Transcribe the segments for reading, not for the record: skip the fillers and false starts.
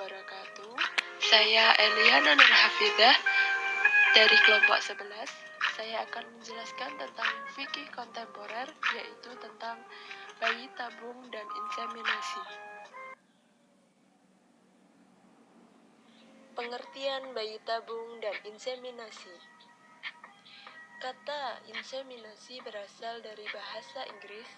wabarakatuh. Saya Eliana Nur Hafidah dari kelompok 11. Saya akan menjelaskan tentang fikih kontemporer, yaitu tentang bayi tabung dan inseminasi. Pengertian bayi tabung dan inseminasi. Kata inseminasi berasal dari bahasa Inggris,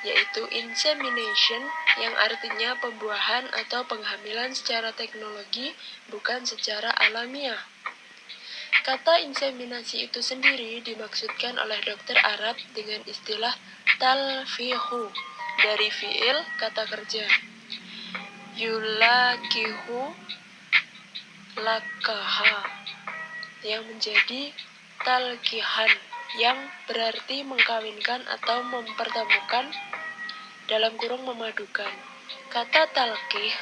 yaitu insemination, yang artinya pembuahan atau penghamilan secara teknologi, bukan secara alamiah. Kata inseminasi itu sendiri dimaksudkan oleh dokter Arab dengan istilah talfihu, dari fiil kata kerja yulakihu lakaha, yang menjadi talkihan, yang berarti mengkawinkan atau mempertemukan, dalam kurung memadukan. Kata talqih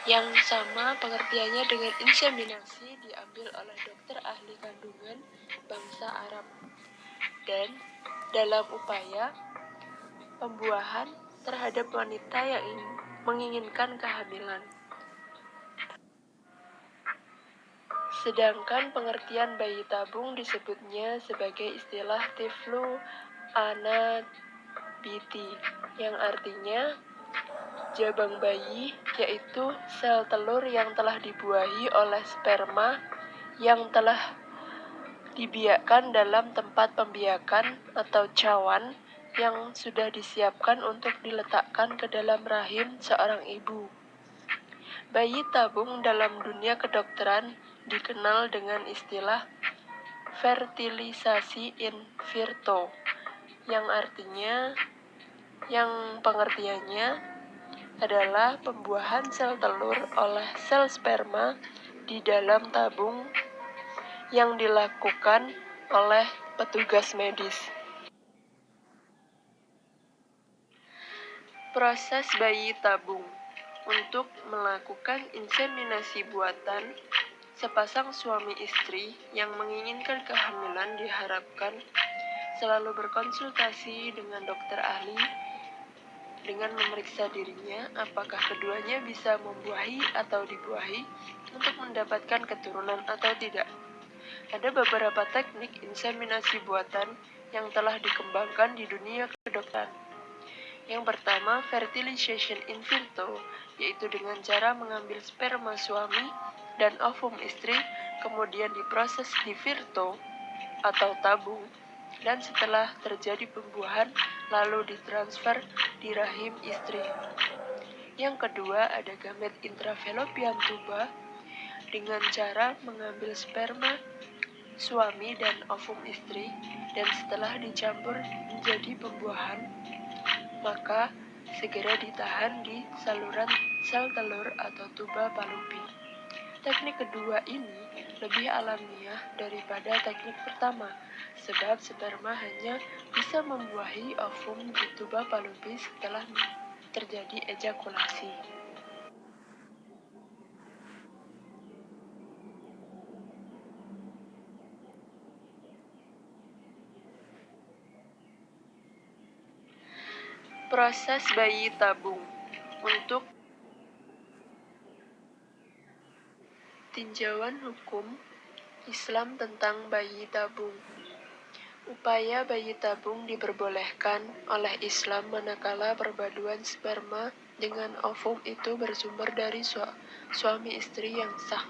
yang sama pengertiannya dengan inseminasi diambil oleh dokter ahli kandungan bangsa Arab dan dalam upaya pembuahan terhadap wanita yang menginginkan kehamilan. Sedangkan pengertian bayi tabung disebutnya sebagai istilah tiflu anabiti, yang artinya jabang bayi, yaitu sel telur yang telah dibuahi oleh sperma yang telah dibiakkan dalam tempat pembiakan atau cawan yang sudah disiapkan untuk diletakkan ke dalam rahim seorang ibu. Bayi tabung dalam dunia kedokteran dikenal dengan istilah fertilisasi in vitro, yang pengertiannya adalah pembuahan sel telur oleh sel sperma di dalam tabung yang dilakukan oleh petugas medis. Proses bayi tabung. Untuk melakukan inseminasi buatan, sepasang suami istri yang menginginkan kehamilan diharapkan selalu berkonsultasi dengan dokter ahli dengan memeriksa dirinya apakah keduanya bisa membuahi atau dibuahi untuk mendapatkan keturunan atau tidak. Ada beberapa teknik inseminasi buatan yang telah dikembangkan di dunia kedokteran. Yang pertama, fertilization in vitro, yaitu dengan cara mengambil sperma suami dan ovum istri, kemudian diproses di vitro atau tabung, dan setelah terjadi pembuahan, lalu ditransfer di rahim istri. Yang kedua, ada gamet intrafellopian tuba, dengan cara mengambil sperma suami dan ovum istri, dan setelah dicampur menjadi pembuahan, maka segera ditahan di saluran sel telur atau tuba Fallopi. Teknik kedua ini lebih alamiah daripada teknik pertama, sebab sperma hanya bisa membuahi ovum di tuba Fallopi setelah terjadi ejakulasi. Proses bayi tabung. Untuk tinjauan hukum Islam tentang bayi tabung. Upaya bayi tabung diperbolehkan oleh Islam manakala perpaduan sperma dengan ovum itu bersumber dari suami istri yang sah,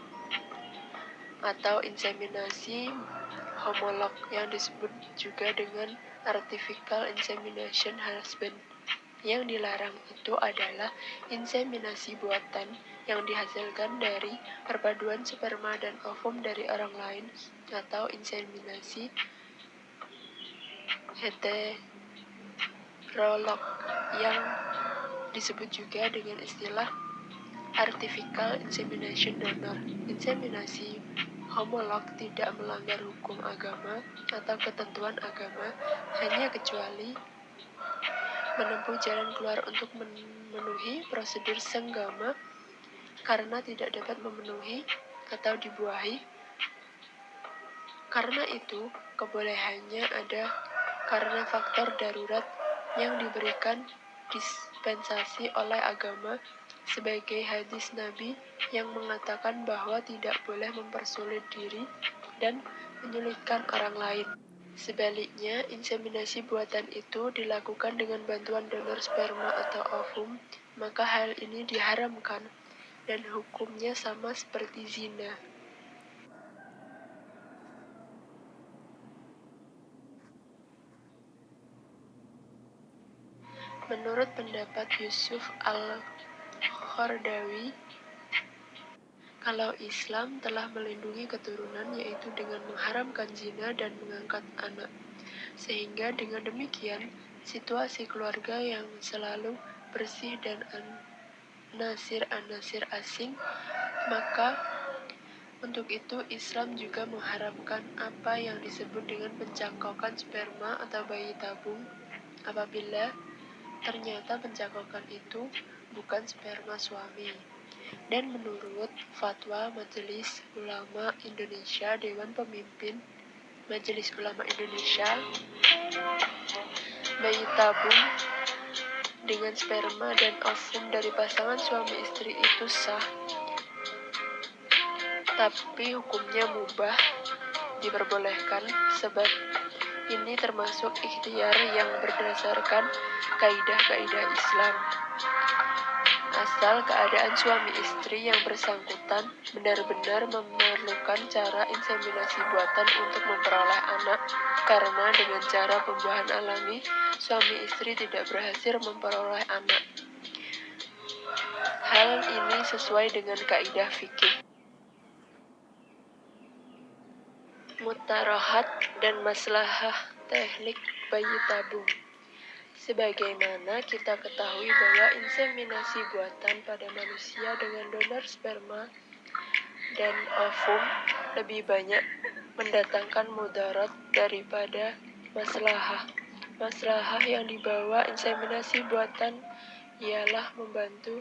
atau inseminasi homolog yang disebut juga dengan artificial insemination husband. Yang dilarang itu adalah inseminasi buatan yang dihasilkan dari perpaduan sperma dan ovum dari orang lain, atau inseminasi heterolog yang disebut juga dengan istilah artificial insemination donor. Inseminasi homolog tidak melanggar hukum agama atau ketentuan agama, hanya kecuali menempuh jalan keluar untuk memenuhi prosedur senggama karena tidak dapat memenuhi atau dibuahi. Karena itu, kebolehannya ada karena faktor darurat yang diberikan dispensasi oleh agama sebagai hadis Nabi yang mengatakan bahwa tidak boleh mempersulit diri dan menyulitkan orang lain. Sebaliknya, inseminasi buatan itu dilakukan dengan bantuan donor sperma atau ovum, maka hal ini diharamkan dan hukumnya sama seperti zina. Menurut pendapat Yusuf Al-Qaradawi, kalau Islam telah melindungi keturunan yaitu dengan mengharamkan zina dan mengangkat anak. Sehingga dengan demikian, situasi keluarga yang selalu bersih dan anasir-anasir asing, maka untuk itu Islam juga mengharamkan apa yang disebut dengan pencangkokan sperma atau bayi tabung apabila ternyata pencangkokan itu bukan sperma suami. Dan menurut fatwa Majelis Ulama Indonesia, Dewan Pemimpin Majelis Ulama Indonesia, bayi tabung dengan sperma dan ovum dari pasangan suami istri itu sah, tapi hukumnya mubah, diperbolehkan, sebab ini termasuk ikhtiar yang berdasarkan kaidah-kaidah Islam. Asal keadaan suami istri yang bersangkutan benar-benar memerlukan cara inseminasi buatan untuk memperoleh anak, karena dengan cara pembuahan alami, suami istri tidak berhasil memperoleh anak. Hal ini sesuai dengan kaidah fikih. Mutarahat dan maslahah teknik bayi tabung. Sebagaimana kita ketahui bahwa inseminasi buatan pada manusia dengan donor sperma dan ovum lebih banyak mendatangkan mudarat daripada maslahah. Maslahah yang dibawa inseminasi buatan ialah membantu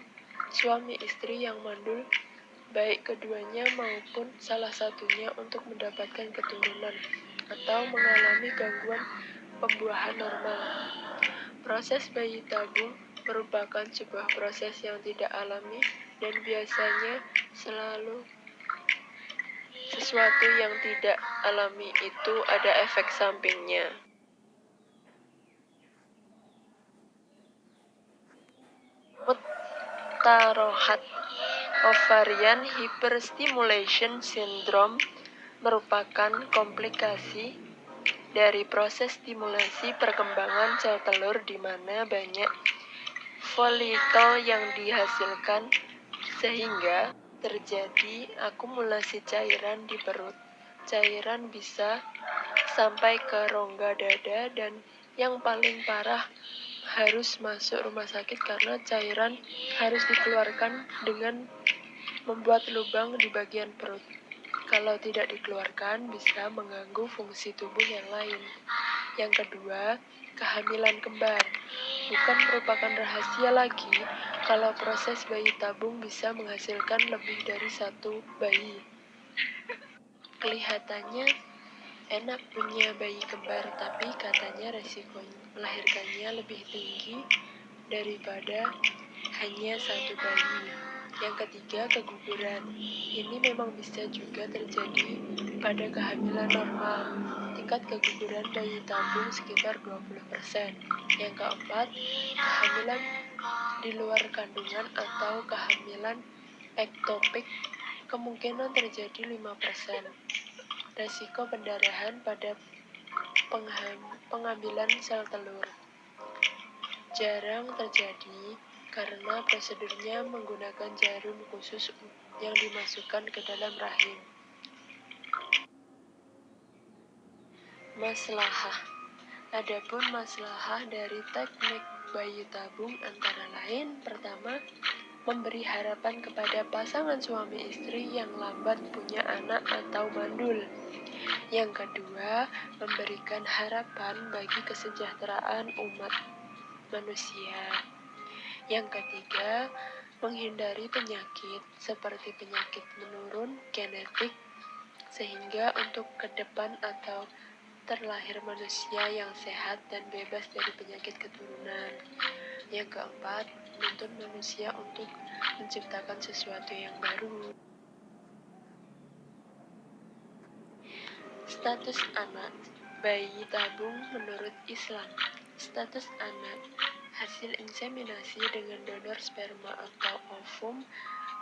suami istri yang mandul, baik keduanya maupun salah satunya untuk mendapatkan keturunan atau mengalami gangguan pembuahan normal. Proses bayi tabung merupakan sebuah proses yang tidak alami dan biasanya selalu sesuatu yang tidak alami itu ada efek sampingnya. Mutarahat ovarian hyperstimulation syndrome merupakan komplikasi dari proses stimulasi perkembangan sel telur di mana banyak folikel yang dihasilkan sehingga terjadi akumulasi cairan di perut. Cairan bisa sampai ke rongga dada dan yang paling parah harus masuk rumah sakit karena cairan harus dikeluarkan dengan membuat lubang di bagian perut. Kalau tidak dikeluarkan, bisa mengganggu fungsi tubuh yang lain. Yang kedua, kehamilan kembar. Bukan merupakan rahasia lagi kalau proses bayi tabung bisa menghasilkan lebih dari satu bayi. Kelihatannya enak punya bayi kembar, tapi katanya resiko melahirkannya lebih tinggi daripada hanya satu bayi. Yang ketiga, keguguran. Ini memang bisa juga terjadi pada kehamilan normal. Tingkat keguguran bayi tabung sekitar 20%. Yang keempat, kehamilan di luar kandungan atau kehamilan ektopik kemungkinan terjadi 5%. Resiko pendarahan pada pengambilan sel telur jarang terjadi karena prosedurnya menggunakan jarum khusus yang dimasukkan ke dalam rahim. Maslahah. Adapun maslahah dari teknik bayi tabung antara lain, pertama, memberi harapan kepada pasangan suami istri yang lambat punya anak atau mandul. Yang kedua, memberikan harapan bagi kesejahteraan umat manusia. Yang ketiga, menghindari penyakit seperti penyakit menurun genetik sehingga untuk ke depan atau terlahir manusia yang sehat dan bebas dari penyakit keturunan. Yang keempat, menuntun manusia untuk menciptakan sesuatu yang baru. Status anak, bayi tabung menurut Islam. Status anak, hasil inseminasi dengan donor sperma atau ovum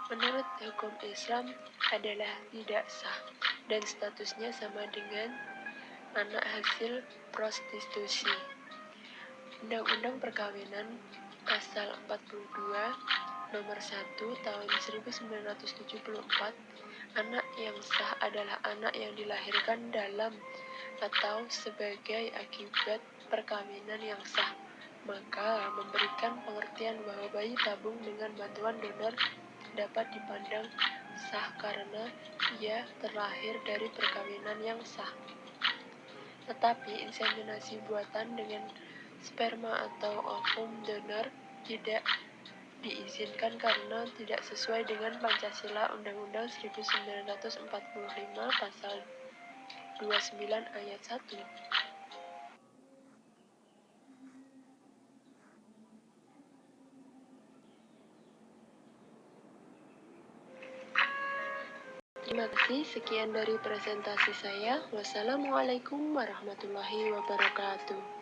menurut hukum Islam adalah tidak sah dan statusnya sama dengan anak hasil prostitusi. Undang-Undang Perkawinan Pasal 42 Nomor 1 Tahun 1974, anak yang sah adalah anak yang dilahirkan dalam atau sebagai akibat perkawinan yang sah. Maka memberikan pengertian bahwa bayi tabung dengan bantuan donor dapat dipandang sah karena ia terlahir dari perkawinan yang sah. Tetapi inseminasi buatan dengan sperma atau ovum donor tidak diizinkan karena tidak sesuai dengan Pancasila Undang-Undang 1945 Pasal 29 Ayat 1. Terima kasih, sekian dari presentasi saya. Wassalamualaikum warahmatullahi wabarakatuh.